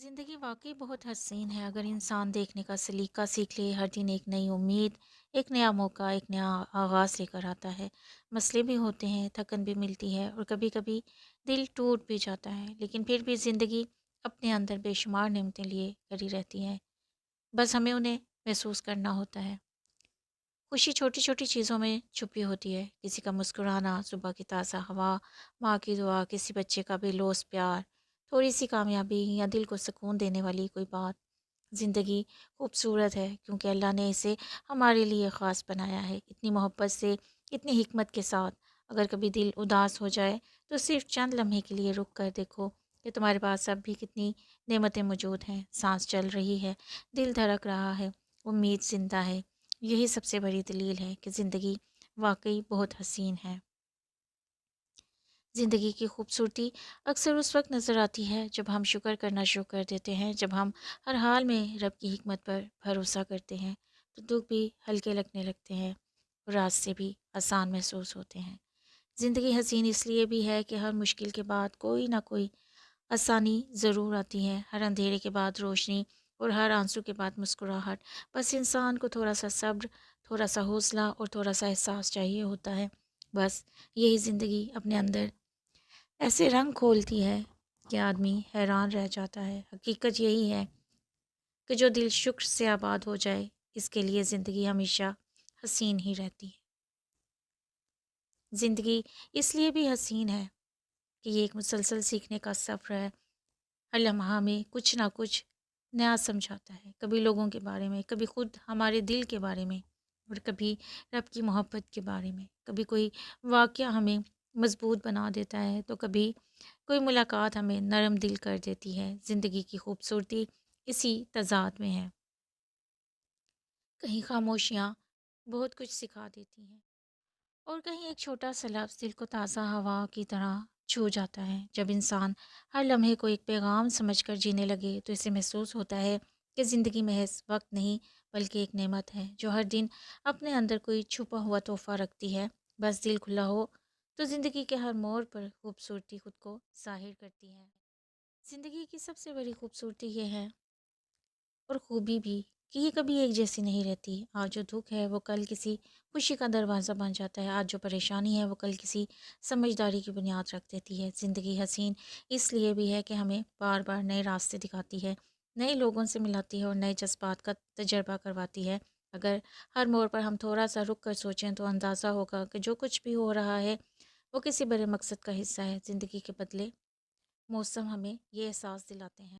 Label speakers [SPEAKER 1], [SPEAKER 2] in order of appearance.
[SPEAKER 1] ज़िंदगी वाक़ई बहुत हसीन है अगर इंसान देखने का सलीका सीख ले। हर दिन एक नई उम्मीद, एक नया मौका, एक नया आगाज़ लेकर आता है। मसले भी होते हैं, थकन भी मिलती है और कभी-कभी दिल टूट भी जाता है। लेकिन फिर भी ज़िंदगी अपने अंदर बेशुमार नेमतें लिए खड़ी रहती है। बस हमें उन्हें महसूस करना होता है। खुशी छोटी-छोटी चीज़ों में छुपी होती है। किसी का मुस्कुराना, सुबह की ताज़ा हवा, माँ की दुआ, किसी बच्चे का बेलौस प्यार, थोड़ी-सी कामयाबी या दिल को सुकून देने वाली कोई बात। ज़िंदगी खूबसूरत है क्योंकि अल्लाह ने इसे हमारे लिए ख़ास बनाया है। इतनी मोहब्बत से, इतनी हिकमत के साथ। अगर कभी दिल उदास हो जाए तो सिर्फ़ चंद लम्हे के लिए रुक कर देखो कि तुम्हारे पास अब भी कितनी नेमतें मौजूद हैं। साँस चल रही है, दिल धड़क रहा है, उम्मीद ज़िंदा है। यही सबसे बड़ी दलील है कि ज़िंदगी वाक़ई बहुत हसीन है। ज़िंदगी की खूबसूरती अक्सर उस वक़्त नज़र आती है जब हम शुक्र करना शुरू कर देते हैं, जब हम हर हाल में रब की हिकमत पर भरोसा करते हैं, तो दुःख भी हल्के लगने लगते हैं और रास्ते भी आसान महसूस होते हैं। ज़िंदगी हसीन इसलिए भी है कि हर मुश्किल के बाद कोई ना कोई आसानी ज़रूर आती है। हर अंधेरे के बाद रोशनी और हर आंसू के बाद मुस्कुराहट। बस इंसान को थोड़ा-सा सब्र, थोड़ा-सा हौसला और थोड़ा-सा एहसास चाहिए होता है। बस यही ज़िंदगी अपने अंदर ऐसे रंग खोलती है कि आदमी हैरान रह जाता है। हकीकत यही है कि जो दिल शुक्र से आबाद हो जाए, इसके लिए ज़िंदगी हमेशा हसीन ही रहती है। ज़िंदगी इसलिए भी हसीन है कि ये एक मुसलसल सीखने का सफ़र है। हर लम्हा हमें कुछ ना कुछ नया समझाता है। कभी लोगों के बारे में, कभी खुद हमारे दिल के बारे में और कभी रब की मोहब्बत के बारे में। कभी कोई वाक़या हमें मज़बूत बना देता है, तो कभी कोई मुलाकात हमें नरम दिल कर देती है। ज़िंदगी की खूबसूरती इसी तज़ाद में है। कहीं खामोशियाँ बहुत कुछ सिखा देती हैं और कहीं एक छोटा सा लफ्ज़ दिल को ताज़ा हवा की तरह छू जाता है। जब इंसान हर लम्हे को एक पैगाम समझकर जीने लगे तो इसे महसूस होता है कि ज़िंदगी महज वक्त नहीं बल्कि एक नेमत है जो हर दिन अपने अंदर कोई छुपा हुआ तोहफ़ा रखती है। बस दिल खुला हो तो ज़िंदगी के हर मोड़ पर खूबसूरती खुद को ज़ाहिर करती है। ज़िंदगी की सबसे बड़ी खूबसूरती ये है और खूबी भी कि ये कभी एक जैसी नहीं रहती। आज जो दुख है वो कल किसी खुशी का दरवाज़ा बन जाता है। आज जो परेशानी है वो कल किसी समझदारी की बुनियाद रख देती है। ज़िंदगी हसीन इसलिए भी है कि हमें बार बार नए रास्ते दिखाती है, नए लोगों से मिलाती है और नए जज्बात का तजर्बा करवाती है। अगर हर मोड़ पर हम थोड़ा सा रुक कर सोचें तो अंदाज़ा होगा कि जो कुछ भी हो रहा है वो किसी बड़े मकसद का हिस्सा है। ज़िंदगी के बदले मौसम हमें ये एहसास दिलाते हैं